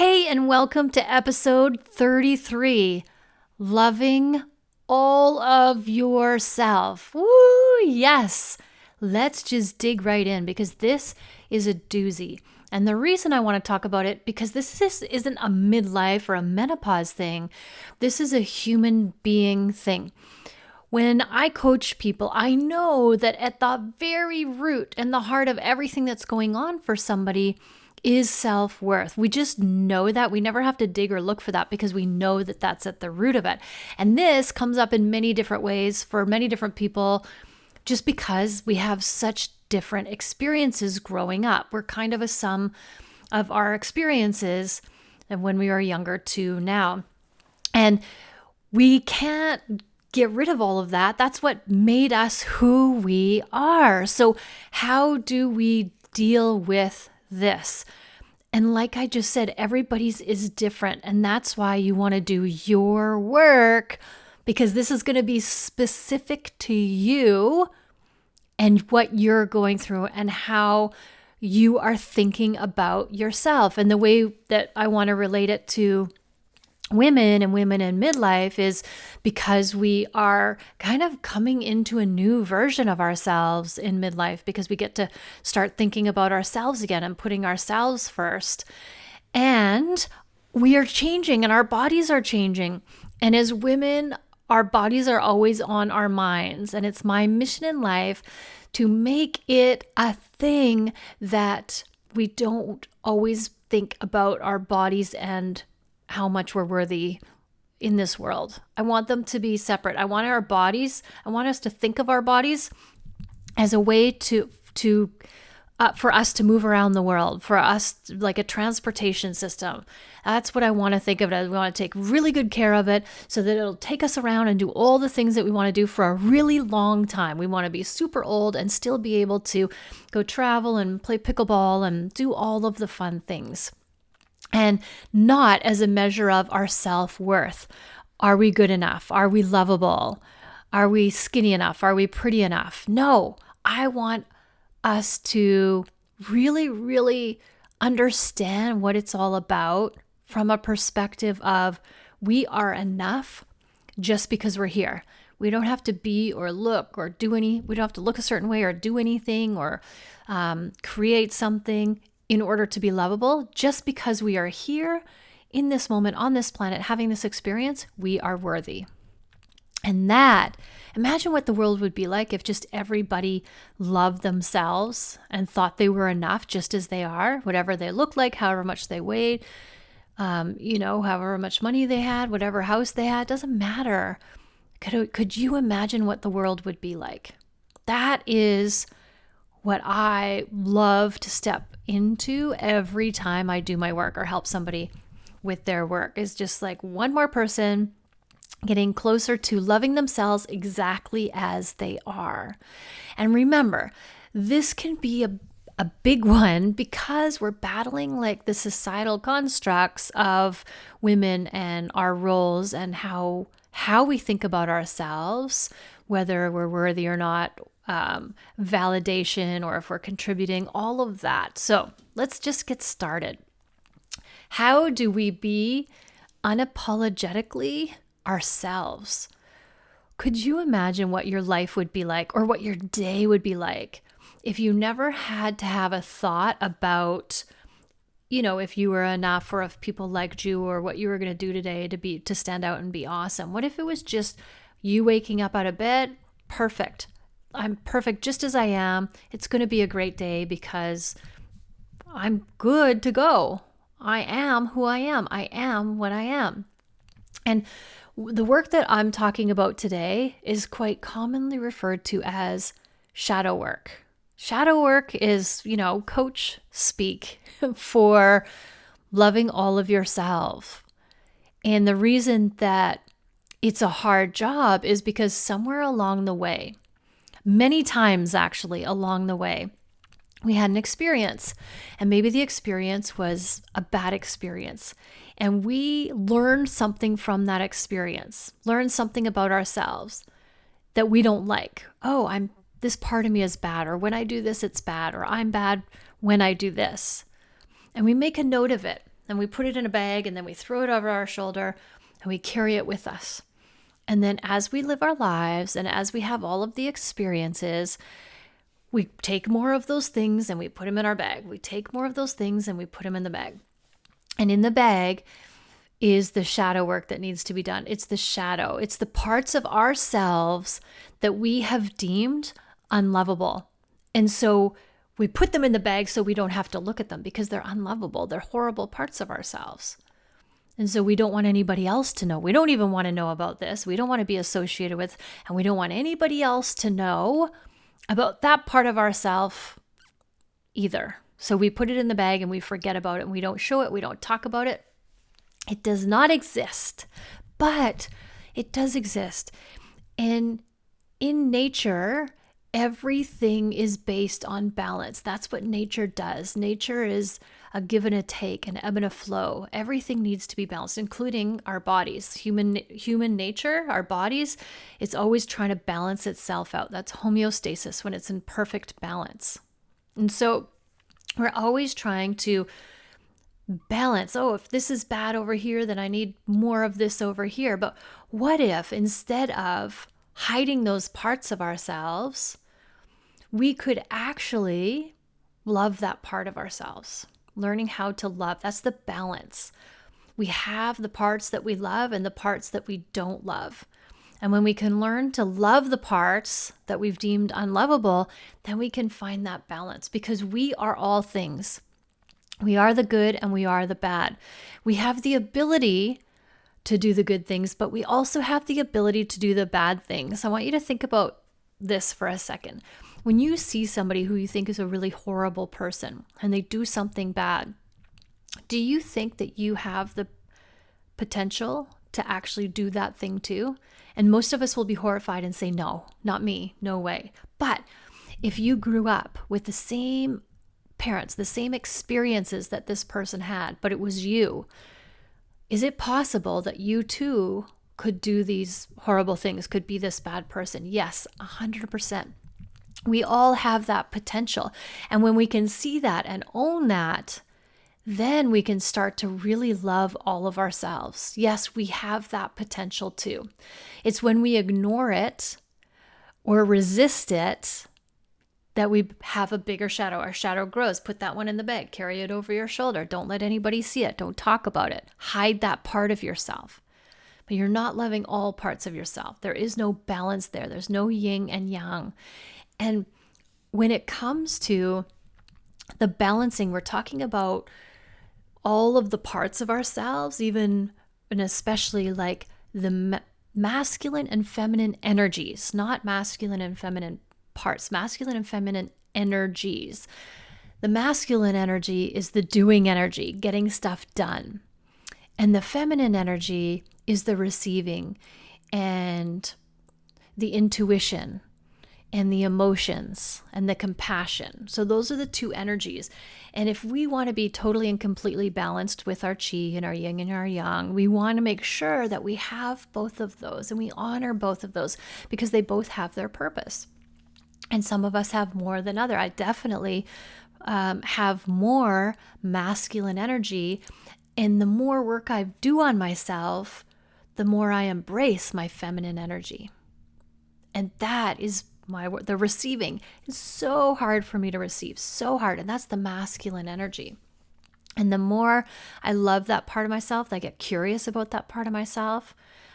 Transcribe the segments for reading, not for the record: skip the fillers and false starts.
Hey, and welcome to episode 33, Loving All of Yourself. Woo, yes. Let's just dig right in because this is a doozy. And the reason I want to talk about it, because this isn't a midlife or a menopause thing. This is a human being thing. When I coach people, I know that at the very root and the heart of everything that's going on for somebody is self-worth. We just know that. We never have to dig or look for that because we know that that's at the root of it. And this comes up in many different ways for many different people just because we have such different experiences growing up. We're kind of a sum of our experiences and when we were younger to now. And we can't get rid of all of that. That's what made us who we are. So how do we deal with this? And like I just said, everybody's is different. And that's why you want to do your work, because this is going to be specific to you and what you're going through and how you are thinking about yourself. And the way that I want to relate it to women in midlife is because we are kind of coming into a new version of ourselves in midlife because we get to start thinking about ourselves again and putting ourselves first. And we are changing and our bodies are changing. And as women, our bodies are always on our minds. And it's my mission in life to make it a thing that we don't always think about our bodies and how much we're worthy in this world. I want them to be separate. I want us to think of our bodies as a way for us to move around the world, for us like a transportation system. That's what I want to think of it as. We want to take really good care of it so that it'll take us around and do all the things that we want to do for a really long time. We want to be super old and still be able to go travel and play pickleball and do all of the fun things. And not as a measure of our self-worth. Are we good enough? Are we lovable? Are we skinny enough? Are we pretty enough? No, I want us to really, really understand what it's all about from a perspective of we are enough just because we're here. We don't have to be or look or we don't have to look a certain way or do anything or create something in order to be lovable. Just because we are here in this moment on this planet having this experience, we are worthy. And imagine what the world would be like if just everybody loved themselves and thought they were enough just as they are, whatever they looked like, however much they weighed, however much money they had, whatever house they had, doesn't matter. Could you imagine what the world would be like? That is what I love to step into every time I do my work or help somebody with their work, is just like one more person getting closer to loving themselves exactly as they are. And remember, this can be a big one because we're battling like the societal constructs of women and our roles and how we think about ourselves, whether we're worthy or not, validation, or if we're contributing, all of that. So let's just get started. How do we be unapologetically ourselves? Could you imagine what your life would be like or what your day would be like if you never had to have a thought about, if you were enough or if people liked you or what you were going to do today to stand out and be awesome? What if it was just you waking up out of bed? Perfect. I'm perfect just as I am. It's going to be a great day because I'm good to go. I am who I am. I am what I am. And the work that I'm talking about today is quite commonly referred to as shadow work. Shadow work is, coach speak for loving all of yourself. And the reason that it's a hard job is because somewhere along the way, many times actually along the way, we had an experience, and maybe the experience was a bad experience. And we learned something from that experience, learned something about ourselves that we don't like. Oh, this part of me is bad, or when I do this, it's bad, or I'm bad when I do this. And we make a note of it. and we put it in a bag, and then we throw it over our shoulder and we carry it with us. And then as we live our lives and as we have all of the experiences, we take more of those things and we put them in our bag. We take more of those things and we put them in the bag. And in the bag is the shadow work that needs to be done. It's the shadow. It's the parts of ourselves that we have deemed unlovable. And so we put them in the bag so we don't have to look at them because they're unlovable. They're horrible parts of ourselves. And so we don't want anybody else to know. We don't even want to know about this. We don't want to be associated with, and we don't want anybody else to know about that part of ourselves either. So we put it in the bag and we forget about it and we don't show it. We don't talk about it. It does not exist, but it does exist. And in nature, everything is based on balance. That's what nature does. Nature is a give and a take, an ebb and a flow. Everything needs to be balanced, including our bodies. Human nature, our bodies, it's always trying to balance itself out. That's homeostasis, when it's in perfect balance. And so we're always trying to balance. Oh, if this is bad over here, then I need more of this over here. But what if instead of hiding those parts of ourselves, we could actually love that part of ourselves? Learning how to love. That's the balance. We have the parts that we love and the parts that we don't love. And when we can learn to love the parts that we've deemed unlovable, then we can find that balance, because we are all things. We are the good and we are the bad. We have the ability to do the good things, but we also have the ability to do the bad things. I want you to think about this for a second. When you see somebody who you think is a really horrible person and they do something bad, do you think that you have the potential to actually do that thing too? And most of us will be horrified and say, no, not me, no way. But if you grew up with the same parents, the same experiences that this person had, but it was you, is it possible that you too could do these horrible things, could be this bad person? Yes, 100%. We all have that potential. And when we can see that and own that, then we can start to really love all of ourselves. Yes, we have that potential too. It's when we ignore it or resist it that we have a bigger shadow. Our shadow grows. Put that one in the bag. Carry it over your shoulder. Don't let anybody see it. Don't talk about it. Hide that part of yourself. But you're not loving all parts of yourself. There is no balance there. There's no yin and yang. And when it comes to the balancing, we're talking about all of the parts of ourselves, even and especially like the masculine and feminine energies, not masculine and feminine parts, masculine and feminine energies. The masculine energy is the doing energy, getting stuff done. And the feminine energy is the receiving and the intuition and the emotions and the compassion. So those are the two energies. And if we want to be totally and completely balanced with our chi and our yin and our yang, we want to make sure that we have both of those and we honor both of those, because they both have their purpose. And some of us have more than other. I definitely have more masculine energy. And the more work I do on myself, the more I embrace my feminine energy. And that is the receiving. Is so hard for me to receive, so hard. And that's the masculine energy. And the more I love that part of myself, I get curious about that part of myself,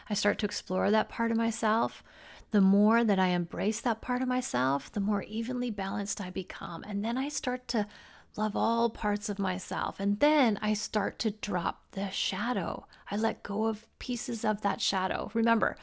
I start to explore that part of myself, the more that I embrace that part of myself, the more evenly balanced I become. And then I start to love all parts of myself. And then I start to drop the shadow. I let go of pieces of that shadow. Remember,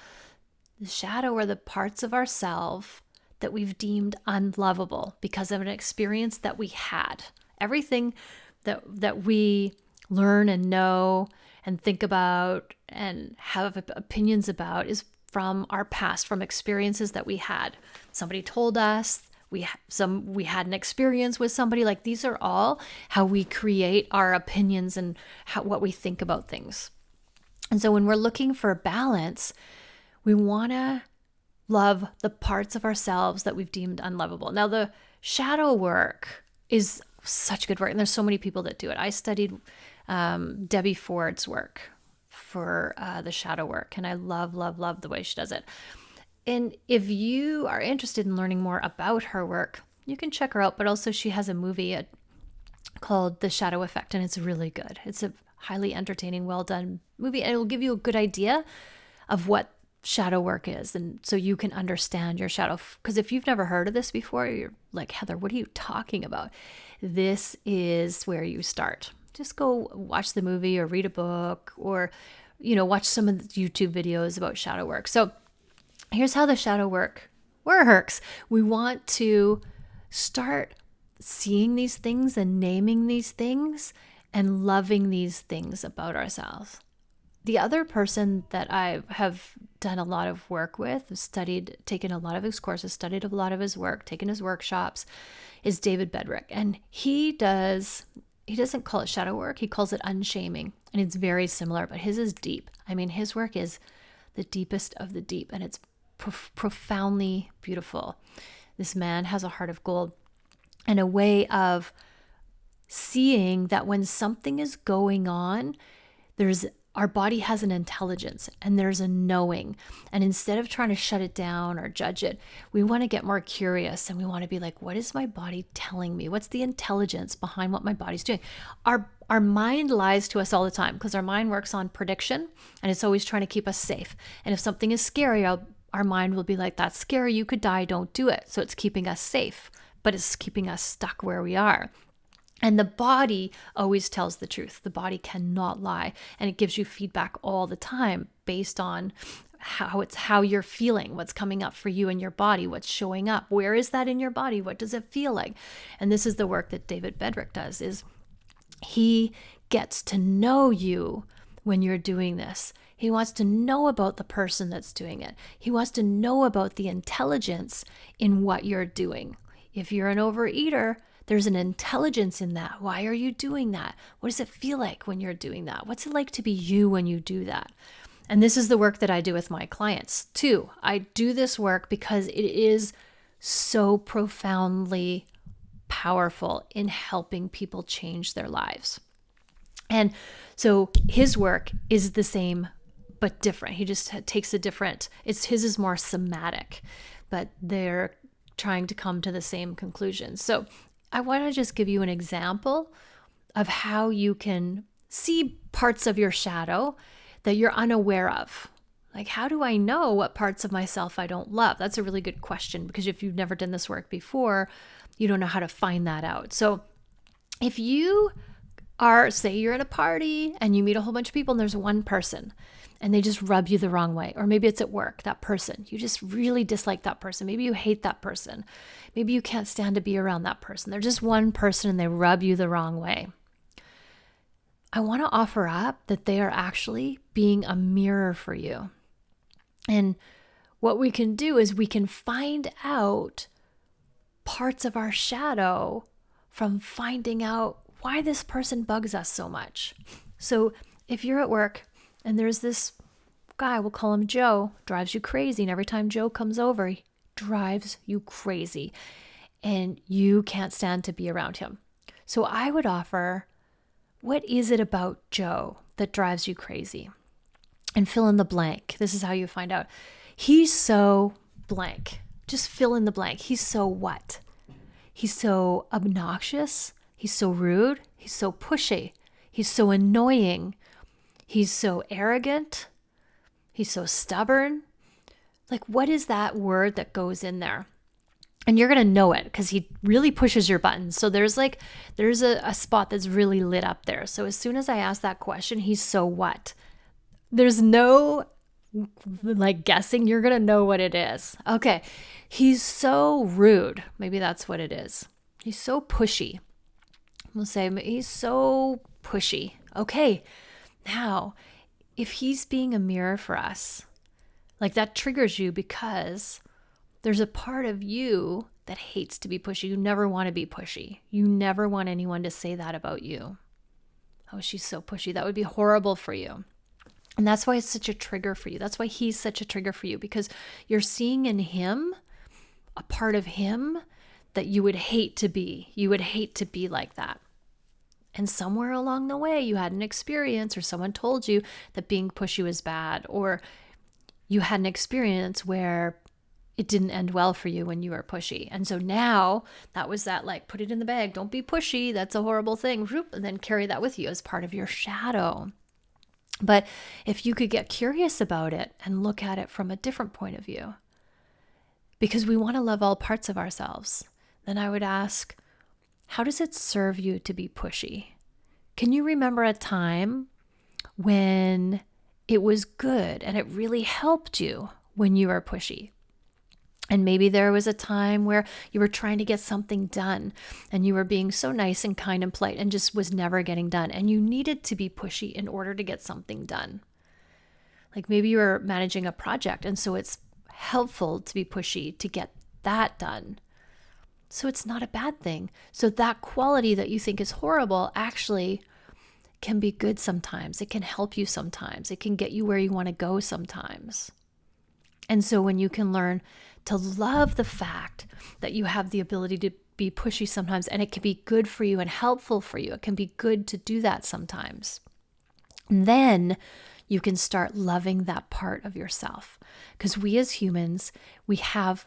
the shadow are the parts of ourselves that we've deemed unlovable because of an experience that we had. Everything that we learn and know and think about and have opinions about is from our past, from experiences that we had. Somebody told us, we had an experience with somebody. Like, these are all how we create our opinions and what we think about things. And so when we're looking for balance, we want to love the parts of ourselves that we've deemed unlovable. Now, the shadow work is such good work, and there's so many people that do it. I studied Debbie Ford's work for the shadow work. And I love, love, love the way she does it. And if you are interested in learning more about her work, you can check her out. But also she has a movie called The Shadow Effect, and it's really good. It's a highly entertaining, well done movie, and it will give you a good idea of what shadow work is, and so you can understand your shadow. Because if you've never heard of this before, you're like, Heather, what are you talking about? This is where you start. Just go watch the movie or read a book, or watch some of the YouTube videos about shadow work. So here's how the shadow work works. We want to start seeing these things and naming these things and loving these things about ourselves. The other person that I have done a lot of work with, taken a lot of his courses, studied a lot of his work, taken his workshops, is David Bedrick. And he doesn't call it shadow work, he calls it unshaming. And it's very similar, but his is deep. I mean, his work is the deepest of the deep, and it's profoundly beautiful. This man has a heart of gold and a way of seeing that when something is going on, our body has an intelligence and there's a knowing. And instead of trying to shut it down or judge it, we want to get more curious, and we want to be like, what is my body telling me? What's the intelligence behind what my body's doing? Our mind lies to us all the time, because our mind works on prediction, and it's always trying to keep us safe. And if something is scary, our mind will be like, that's scary, you could die, don't do it. So it's keeping us safe, but it's keeping us stuck where we are. And the body always tells the truth. The body cannot lie. And it gives you feedback all the time based on how you're feeling, what's coming up for you in your body, what's showing up. Where is that in your body? What does it feel like? And this is the work that David Bedrick does, is he gets to know you when you're doing this. He wants to know about the person that's doing it. He wants to know about the intelligence in what you're doing. If you're an overeater, there's an intelligence in that. Why are you doing that? What does it feel like when you're doing that? What's it like to be you when you do that? And this is the work that I do with my clients too. I do this work because it is so profoundly powerful in helping people change their lives. And so his work is the same, but different. He just takes his is more somatic, but they're trying to come to the same conclusion. So I want to just give you an example of how you can see parts of your shadow that you're unaware of. Like, how do I know what parts of myself I don't love? That's a really good question, because if you've never done this work before, you don't know how to find that out. So if you say you're at a party and you meet a whole bunch of people and there's one person and they just rub you the wrong way, or maybe it's at work, that person, you just really dislike that person. Maybe you hate that person. Maybe you can't stand to be around that person. They're just one person and they rub you the wrong way. I want to offer up that they are actually being a mirror for you. And what we can do is we can find out parts of our shadow from finding out why this person bugs us so much. So if you're at work and there's this guy, we'll call him Joe, drives you crazy. And every time Joe comes over, he drives you crazy. And you can't stand to be around him. So I would offer, what is it about Joe that drives you crazy? And fill in the blank. This is how you find out. He's so blank. Just fill in the blank. He's so what? He's so obnoxious. He's so rude. He's so pushy. He's so annoying. He's so arrogant. He's so stubborn. Like, what is that word that goes in there? And you're going to know it because he really pushes your buttons. So there's a spot that's really lit up there. So as soon as I ask that question, he's so what? There's no guessing. You're going to know what it is. Okay. He's so rude. Maybe that's what it is. He's so pushy. We'll say he's so pushy. Okay. Now, if he's being a mirror for us, like that triggers you because there's a part of you that hates to be pushy. You never want to be pushy. You never want anyone to say that about you. Oh, she's so pushy. That would be horrible for you. And that's why it's such a trigger for you. That's why he's such a trigger for you, because you're seeing in him a part of him that you would hate to be. You would hate to be like that. And somewhere along the way, you had an experience or someone told you that being pushy was bad, or you had an experience where it didn't end well for you when you were pushy. And so now that was that, like, put it in the bag. Don't be pushy. That's a horrible thing. And then carry that with you as part of your shadow. But if you could get curious about it and look at it from a different point of view, because we want to love all parts of ourselves, then I would ask, how does it serve you to be pushy? Can you remember a time when it was good and it really helped you when you were pushy? And maybe there was a time where you were trying to get something done and you were being so nice and kind and polite and just was never getting done. And you needed to be pushy in order to get something done. Like maybe you were managing a project and so it's helpful to be pushy to get that done. So it's not a bad thing. So that quality that you think is horrible actually can be good sometimes. It can help you sometimes. It can get you where you want to go sometimes. And so when you can learn to love the fact that you have the ability to be pushy sometimes, and it can be good for you and helpful for you, it can be good to do that sometimes, then you can start loving that part of yourself. Because we as humans, we have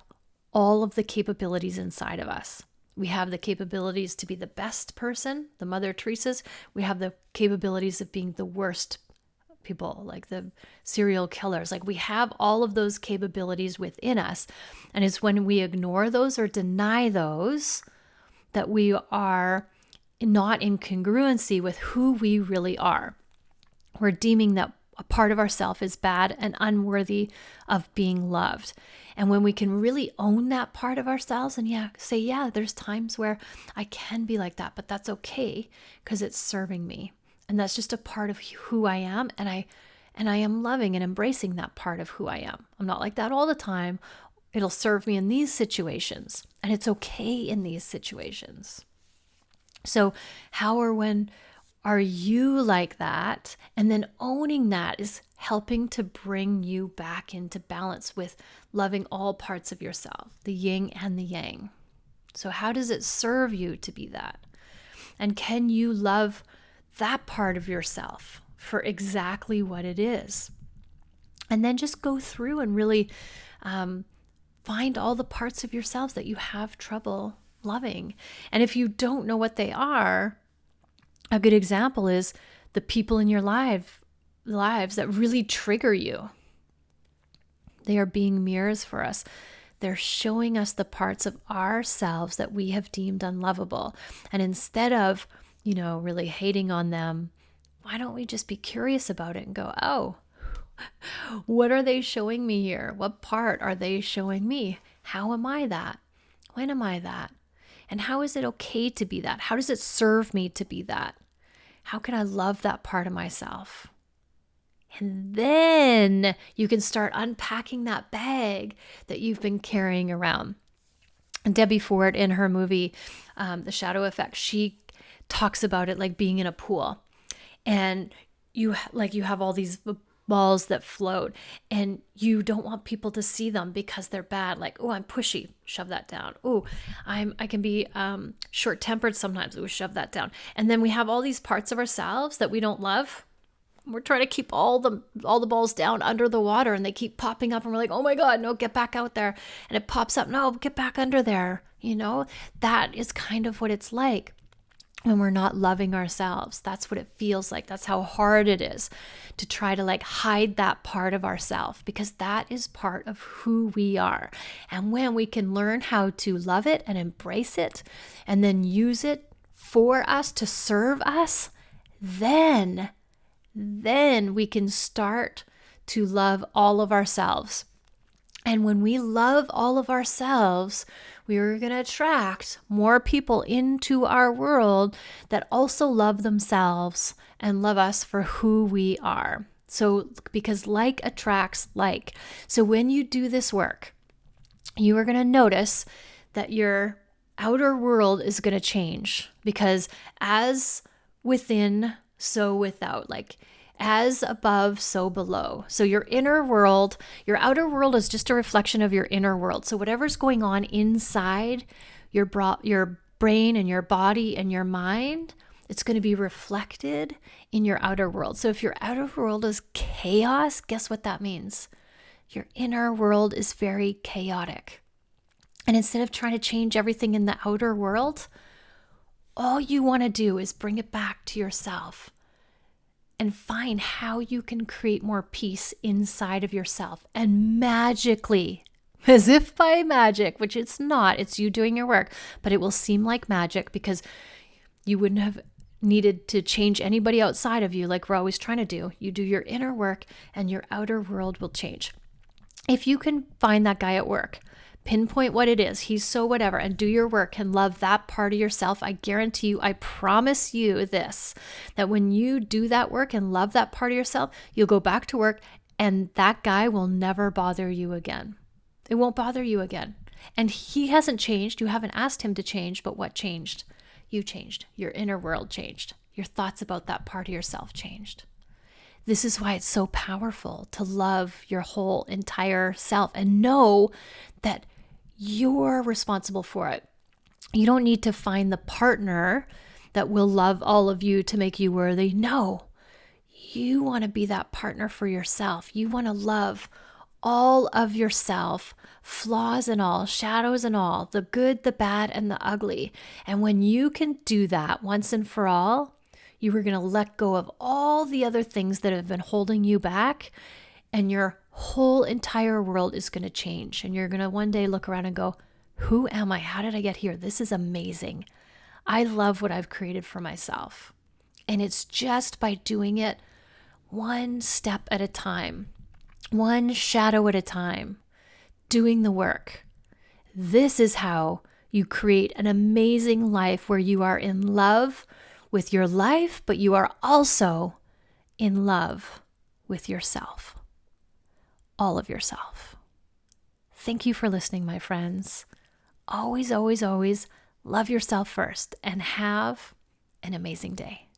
all of the capabilities inside of us. We have the capabilities to be the best person, the Mother Teresa's. We have the capabilities of being the worst people, like the serial killers. Like we have all of those capabilities within us. And it's when we ignore those or deny those that we are not in congruency with who we really are. We're deeming that a part of ourselves is bad and unworthy of being loved. And when we can really own that part of ourselves and say, there's times where I can be like that, but that's okay because it's serving me. And that's just a part of who I am. And I am loving and embracing that part of who I am. I'm not like that all the time. It'll serve me in these situations. And it's okay in these situations. So how or when are you like that? And then owning that is helping to bring you back into balance with loving all parts of yourself, the yin and the yang. So how does it serve you to be that? And can you love that part of yourself for exactly what it is? And then just go through and really find all the parts of yourselves that you have trouble loving. And if you don't know what they are, a good example is the people in your lives that really trigger you. They are being mirrors for us. They're showing us the parts of ourselves that we have deemed unlovable. And instead of, really hating on them, why don't we just be curious about it and go, oh, what are they showing me here? What part are they showing me? How am I that? When am I that? And how is it okay to be that? How does it serve me to be that? How can I love that part of myself? And then you can start unpacking that bag that you've been carrying around. And Debbie Ford, in her movie, The Shadow Effect, she talks about it like being in a pool. And you have all these balls that float and you don't want people to see them because they're bad. Like, oh, I'm pushy, shove that down. Oh, I can be short-tempered sometimes. Oh, shove that down. And then we have all these parts of ourselves that we don't love. We're trying to keep all the balls down under the water and they keep popping up and we're like, oh my God, no, get back out there. And it pops up, no, get back under there. That is kind of what it's like when we're not loving ourselves. That's what it feels like. That's how hard it is to try to hide that part of ourselves, because that is part of who we are. And when we can learn how to love it and embrace it and then use it for us to serve us, then we can start to love all of ourselves. And when we love all of ourselves, we are going to attract more people into our world that also love themselves and love us for who we are. So, because like attracts like. So when you do this work, you are going to notice that your outer world is going to change, because as within, so without, as above, so below. So your inner world, your outer world is just a reflection of your inner world. So whatever's going on inside your brain and your body and your mind It's going to be reflected in your outer world. So if your outer world is chaos, guess what that means? Your inner world is very chaotic. And instead of trying to change everything in the outer world, all you want to do is bring it back to yourself and find how you can create more peace inside of yourself. And magically, as if by magic, which it's not, it's you doing your work, but it will seem like magic because you wouldn't have needed to change anybody outside of you like we're always trying to do. You do your inner work and your outer world will change. If you can find that guy at work, pinpoint what it is, he's so whatever, and do your work and love that part of yourself, I guarantee you, I promise you this, that when you do that work and love that part of yourself, you'll go back to work and that guy will never bother you again. It won't bother you again. And he hasn't changed. You haven't asked him to change, but what changed? You changed. Your inner world changed. Your thoughts about that part of yourself changed. This is why it's so powerful to love your whole entire self and know that you're responsible for it. You don't need to find the partner that will love all of you to make you worthy. No, you want to be that partner for yourself. You want to love all of yourself, flaws and all, shadows and all, the good, the bad, and the ugly. And when you can do that once and for all, you are going to let go of all the other things that have been holding you back, and your whole entire world is going to change. And you're going to one day look around and go, who am I? How did I get here? This is amazing. I love what I've created for myself. And it's just by doing it one step at a time, one shadow at a time, doing the work. This is how you create an amazing life where you are in love with your life, but you are also in love with yourself, all of yourself. Thank you for listening, my friends. Always, always, always love yourself first and have an amazing day.